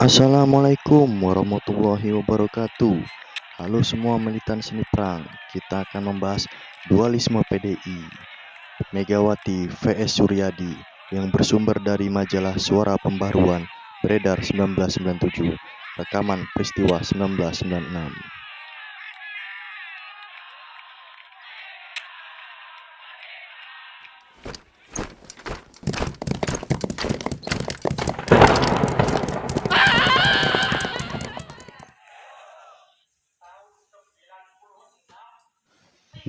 Assalamualaikum warahmatullahi wabarakatuh. Halo semua militan seni perang. Kita akan membahas dualisme PDI Megawati vs Suryadi yang bersumber dari majalah Suara Pembaruan beredar 1997, rekaman peristiwa 1996.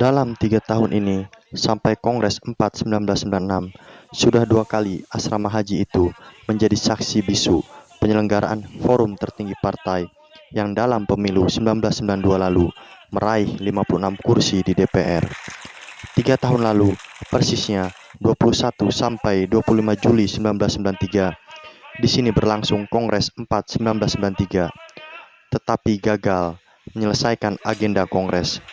Dalam 3 tahun ini, sampai Kongres 4 1996, sudah 2 kali asrama haji itu menjadi saksi bisu penyelenggaraan forum tertinggi partai yang dalam pemilu 1992 lalu meraih 56 kursi di DPR. 3 tahun lalu, persisnya 21 sampai 25 Juli 1993, di sini berlangsung Kongres 4 1993, tetapi gagal menyelesaikan agenda Kongres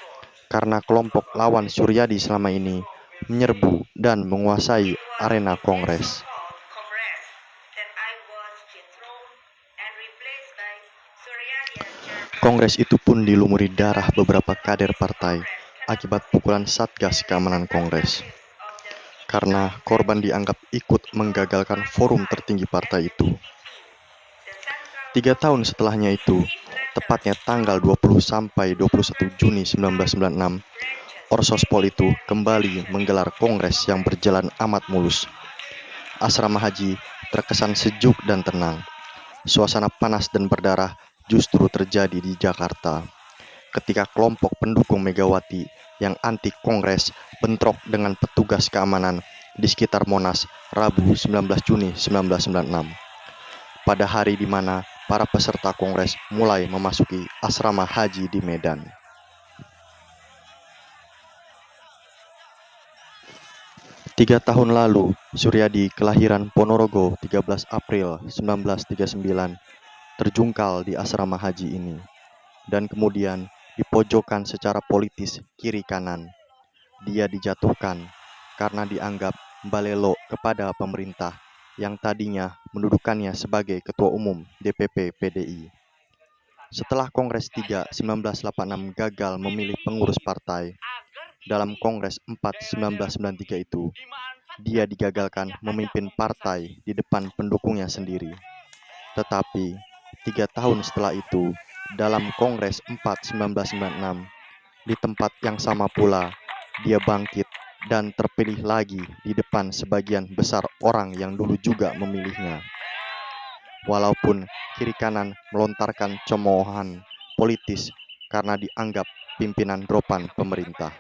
karena kelompok lawan Suryadi selama ini menyerbu dan menguasai arena Kongres. Kongres itu pun dilumuri darah beberapa kader partai akibat pukulan Satgas Keamanan Kongres. Karena korban dianggap ikut menggagalkan forum tertinggi partai itu. 3 tahun setelahnya itu, tepatnya tanggal 20 sampai 21 Juni 1996, Orsospol itu kembali menggelar kongres yang berjalan amat mulus. Asrama haji terkesan sejuk dan tenang. Suasana panas dan berdarah justru terjadi di Jakarta, ketika kelompok pendukung Megawati yang anti kongres bentrok dengan petugas keamanan di sekitar Monas Rabu 19 Juni 1996. Pada hari di mana para peserta kongres mulai memasuki asrama haji di Medan. Tiga tahun lalu, Suryadi kelahiran Ponorogo 13 April 1939 terjungkal di asrama haji ini, dan kemudian dipojokkan secara politis kiri kanan. Dia dijatuhkan karena dianggap balelo kepada pemerintah yang tadinya mendudukannya sebagai Ketua Umum DPP PDI. Setelah Kongres 3 1986 gagal memilih pengurus partai, dalam Kongres 4 1993 itu, dia digagalkan memimpin partai di depan pendukungnya sendiri. Tetapi 3 tahun setelah itu, dalam Kongres 4 1996, di tempat yang sama pula, dia bangkit dan terpilih lagi di depan sebagian besar orang yang dulu juga memilihnya. Walaupun kiri kanan melontarkan cemoohan politis karena dianggap pimpinan dropan pemerintah.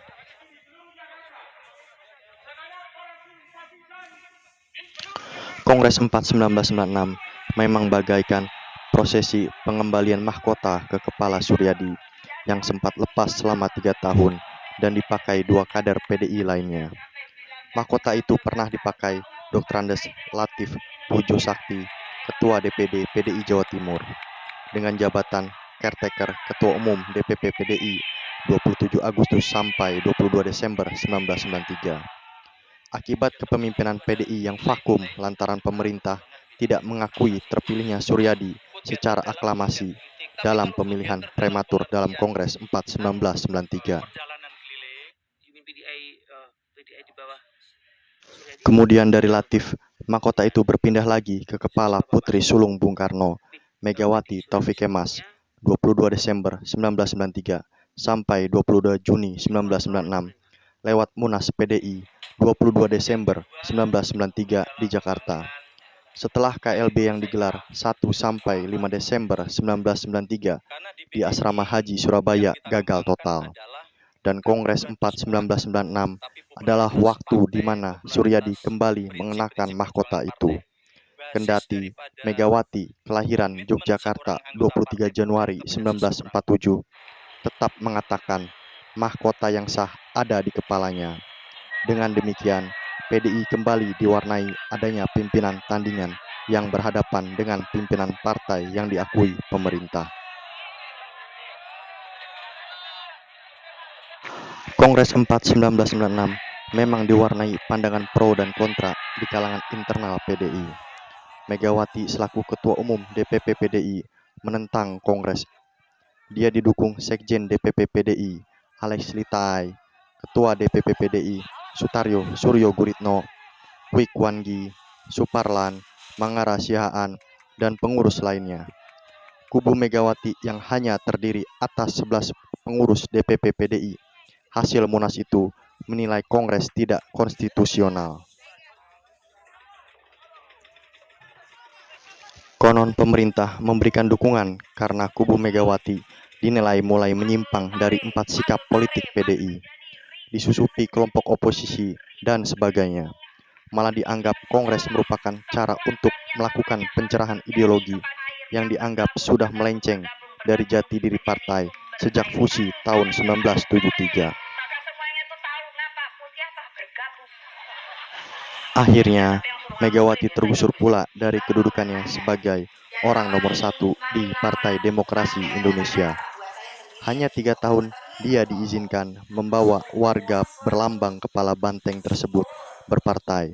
Kongres 4 1996 memang bagaikan prosesi pengembalian mahkota ke kepala Suryadi yang sempat lepas selama 3 tahun dan dipakai 2 kader PDI lainnya. Mahkota itu pernah dipakai Dr. Andes Latif Pujo Sakti, Ketua DPD PDI Jawa Timur, dengan jabatan caretaker Ketua Umum DPP PDI 27 Agustus sampai 22 Desember 1993. Akibat kepemimpinan PDI yang vakum lantaran pemerintah tidak mengakui terpilihnya Suryadi secara aklamasi dalam pemilihan prematur dalam Kongres 4 1993. Kemudian dari Latif, mahkota itu berpindah lagi ke kepala Putri Sulung Bung Karno, Megawati Taufik Kemas, 22 Desember 1993 sampai 22 Juni 1996 lewat Munas PDI 22 Desember 1993 di Jakarta. Setelah KLB yang digelar 1 sampai 5 Desember 1993 di Asrama Haji Surabaya gagal total. Dan Kongres 4 1996 adalah waktu di mana Suryadi kembali mengenakan mahkota itu. Kendati Megawati kelahiran Yogyakarta 23 Januari 1947 tetap mengatakan mahkota yang sah ada di kepalanya. Dengan demikian, PDI kembali diwarnai adanya pimpinan tandingan yang berhadapan dengan pimpinan partai yang diakui pemerintah. Kongres 4 1996 memang diwarnai pandangan pro dan kontra di kalangan internal PDI. Megawati selaku Ketua Umum DPP PDI menentang Kongres. Dia didukung Sekjen DPP PDI Alex Litai, Ketua DPP PDI Sutaryo Suryo Guritno, Wik Wangi, Suparlan, Mangara Sihaan, dan pengurus lainnya. Kubu Megawati yang hanya terdiri atas 11 pengurus DPP PDI hasil Munas itu menilai Kongres tidak konstitusional. Konon pemerintah memberikan dukungan karena kubu Megawati dinilai mulai menyimpang dari 4 sikap politik PDI, disusupi kelompok oposisi, dan sebagainya. Malah dianggap Kongres merupakan cara untuk melakukan pencerahan ideologi yang dianggap sudah melenceng dari jati diri partai sejak fusi tahun 1973. Akhirnya, Megawati tergusur pula dari kedudukannya sebagai orang nomor 1 di Partai Demokrasi Indonesia. Hanya 3 tahun dia diizinkan membawa warga berlambang kepala banteng tersebut berpartai.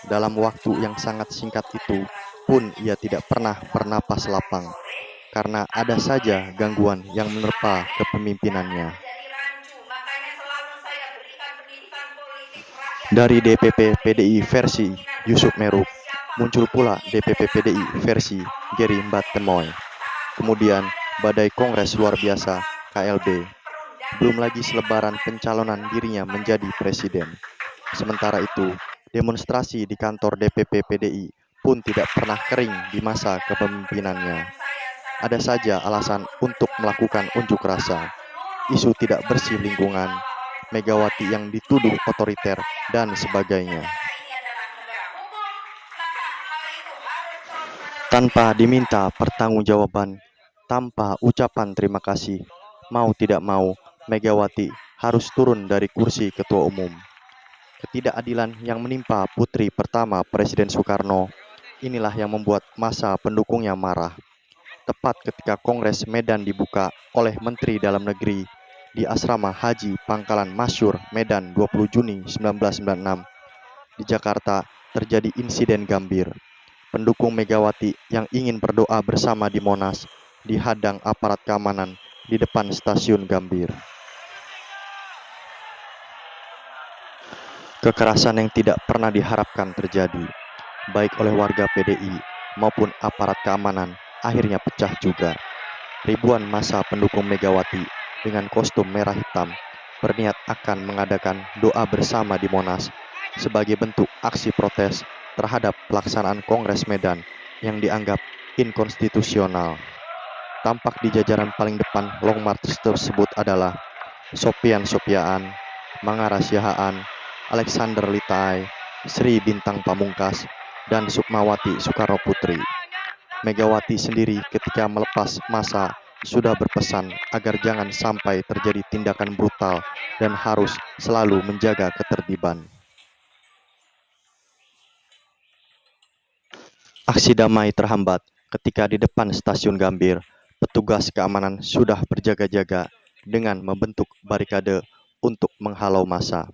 Dalam waktu yang sangat singkat itu pun ia tidak pernah bernapas lapang, karena ada saja gangguan yang menerpa kepemimpinannya. Dari DPP PDI versi Yusuf Meruk, muncul pula DPP PDI versi Geri Mbatemoy. Kemudian badai Kongres luar biasa KLB. Belum lagi selebaran pencalonan dirinya menjadi presiden. Sementara itu, demonstrasi di kantor DPP PDI pun tidak pernah kering di masa kepemimpinannya. Ada saja alasan untuk melakukan unjuk rasa. Isu tidak bersih lingkungan, Megawati yang dituduh otoriter, dan sebagainya. Tanpa diminta pertanggungjawaban, tanpa ucapan terima kasih, mau tidak mau, Megawati harus turun dari kursi Ketua Umum. Ketidakadilan yang menimpa putri pertama Presiden Soekarno, inilah yang membuat massa pendukungnya marah. Tepat ketika Kongres Medan dibuka oleh Menteri Dalam Negeri di Asrama Haji Pangkalan Masyur, Medan 20 Juni 1996, di Jakarta terjadi insiden gambir. Pendukung Megawati yang ingin berdoa bersama di Monas dihadang aparat keamanan di depan stasiun Gambir. Kekerasan yang tidak pernah diharapkan terjadi, baik oleh warga PDI maupun aparat keamanan, akhirnya pecah juga. Ribuan massa pendukung Megawati dengan kostum merah hitam berniat akan mengadakan doa bersama di Monas sebagai bentuk aksi protes terhadap pelaksanaan Kongres Medan yang dianggap inkonstitusional. Tampak di jajaran paling depan Long March tersebut adalah Sopian Sopiaan, Mangara Sihaan, Alexander Litai, Sri Bintang Pamungkas, dan Sukmawati Soekarno Putri. Megawati sendiri ketika melepas massa sudah berpesan agar jangan sampai terjadi tindakan brutal dan harus selalu menjaga ketertiban. Aksi damai terhambat ketika di depan stasiun Gambir, petugas keamanan sudah berjaga-jaga dengan membentuk barikade untuk menghalau massa.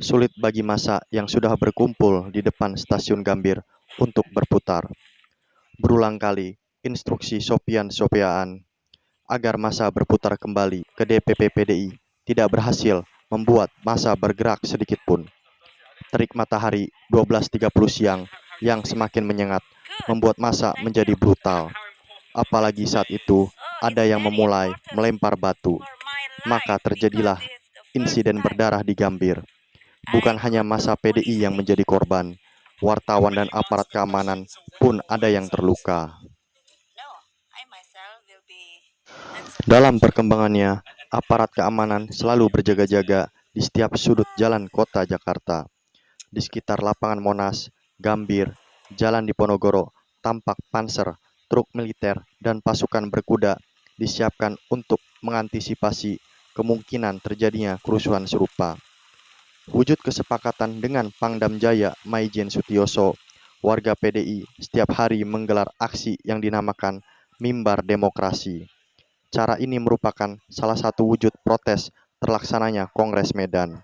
Sulit bagi massa yang sudah berkumpul di depan stasiun Gambir untuk berputar. Berulang kali instruksi Sopian Sopiaan agar massa berputar kembali ke DPP PDI tidak berhasil membuat massa bergerak sedikit pun. Terik matahari 12.30 siang yang semakin menyengat membuat massa menjadi brutal. Apalagi saat itu ada yang memulai melempar batu. Maka terjadilah insiden berdarah di Gambir. Bukan hanya massa PDI yang menjadi korban, wartawan dan aparat keamanan pun ada yang terluka. Dalam perkembangannya, aparat keamanan selalu berjaga-jaga di setiap sudut jalan kota Jakarta. Di sekitar lapangan Monas, Gambir, Jalan Diponegoro, tampak panser, truk militer, dan pasukan berkuda disiapkan untuk mengantisipasi kemungkinan terjadinya kerusuhan serupa. Wujud kesepakatan dengan Pangdam Jaya Maijen Sutioso, warga PDI setiap hari menggelar aksi yang dinamakan Mimbar Demokrasi. Cara ini merupakan salah satu wujud protes terlaksananya Kongres Medan.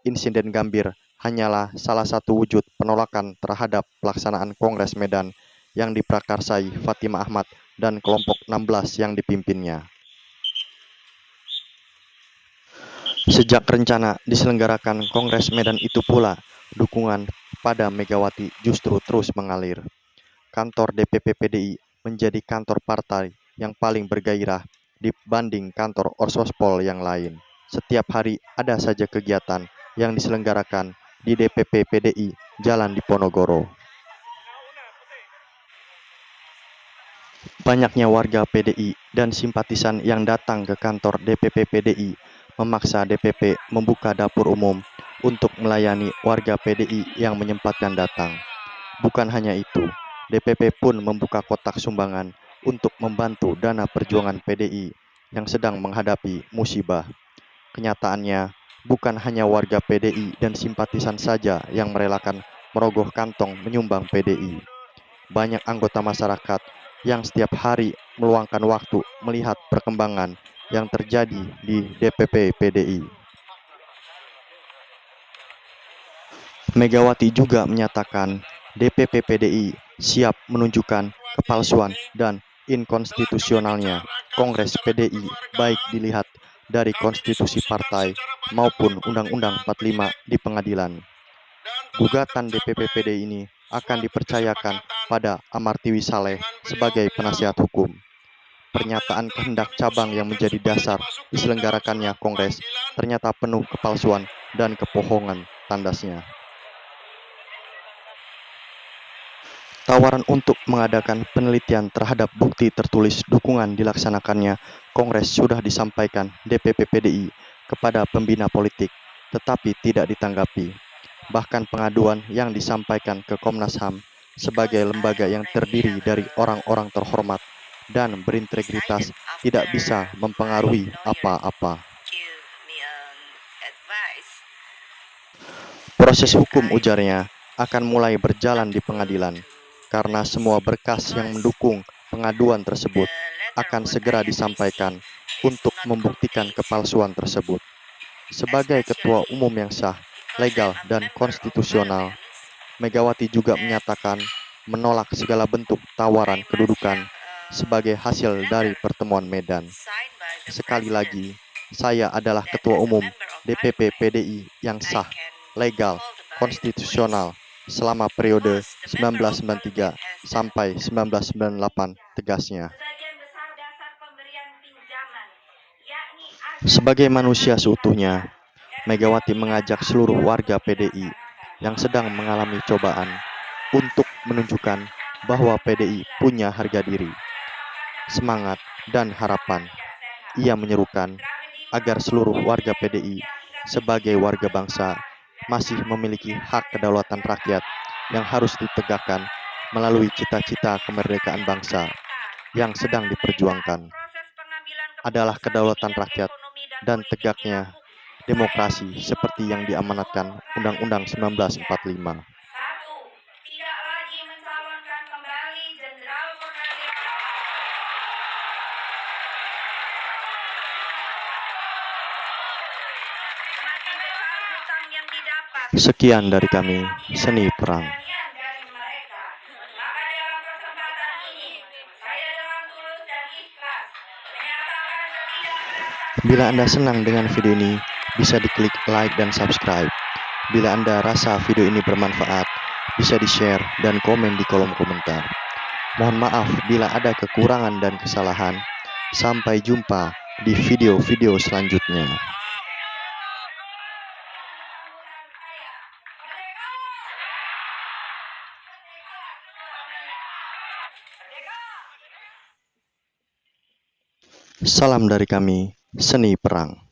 Insiden Gambir hanyalah salah satu wujud penolakan terhadap pelaksanaan Kongres Medan yang diprakarsai Fatimah Ahmad dan kelompok 16 yang dipimpinnya. Sejak rencana diselenggarakan Kongres Medan itu pula, dukungan pada Megawati justru terus mengalir. Kantor DPP PDI menjadi kantor partai yang paling bergairah dibanding kantor Orsospol yang lain. Setiap hari ada saja kegiatan yang diselenggarakan di DPP PDI Jalan Diponegoro. Banyaknya warga PDI dan simpatisan yang datang ke kantor DPP PDI memaksa DPP membuka dapur umum untuk melayani warga PDI yang menyempatkan datang. Bukan hanya itu, DPP pun membuka kotak sumbangan untuk membantu dana perjuangan PDI yang sedang menghadapi musibah. Kenyataannya, bukan hanya warga PDI dan simpatisan saja yang merelakan merogoh kantong menyumbang PDI. Banyak anggota masyarakat yang setiap hari meluangkan waktu melihat perkembangan yang terjadi di DPP PDI. Megawati juga menyatakan DPP PDI siap menunjukkan kepalsuan dan inkonstitusionalnya Kongres PDI baik dilihat dari konstitusi partai maupun Undang-Undang 45 di pengadilan. Gugatan DPP PDI ini akan dipercayakan pada Amartiwi Saleh sebagai penasihat hukum. Pernyataan kehendak cabang yang menjadi dasar diselenggarakannya Kongres ternyata penuh kepalsuan dan kebohongan, tandasnya. Tawaran untuk mengadakan penelitian terhadap bukti tertulis dukungan dilaksanakannya Kongres sudah disampaikan DPP PDI kepada pembina politik, tetapi tidak ditanggapi. Bahkan pengaduan yang disampaikan ke Komnas HAM sebagai lembaga yang terdiri dari orang-orang terhormat dan berintegritas tidak bisa mempengaruhi apa-apa. Proses hukum, ujarnya, akan mulai berjalan di pengadilan, karena semua berkas yang mendukung pengaduan tersebut akan segera disampaikan untuk membuktikan kepalsuan tersebut. Sebagai ketua umum yang sah, legal, dan konstitusional, Megawati juga menyatakan menolak segala bentuk tawaran kedudukan sebagai hasil dari pertemuan Medan. Sekali lagi, saya adalah ketua umum DPP PDI yang sah, legal, konstitusional selama periode 1993 sampai 1998, tegasnya. Sebagai manusia seutuhnya, Megawati mengajak seluruh warga PDI yang sedang mengalami cobaan untuk menunjukkan bahwa PDI punya harga diri, semangat, dan harapan. Ia menyerukan agar seluruh warga PDI sebagai warga bangsa masih memiliki hak kedaulatan rakyat yang harus ditegakkan melalui cita-cita kemerdekaan bangsa yang sedang diperjuangkan. Adalah kedaulatan rakyat dan tegaknya demokrasi seperti yang diamanatkan Undang-Undang 1945. Sekian dari kami, Seni Perang. Bila Anda senang dengan video ini, bisa diklik like dan subscribe. Bila Anda rasa video ini bermanfaat, bisa di-share dan komen di kolom komentar. Mohon maaf bila ada kekurangan dan kesalahan. Sampai jumpa di video-video selanjutnya. Salam dari kami, Seni Perang.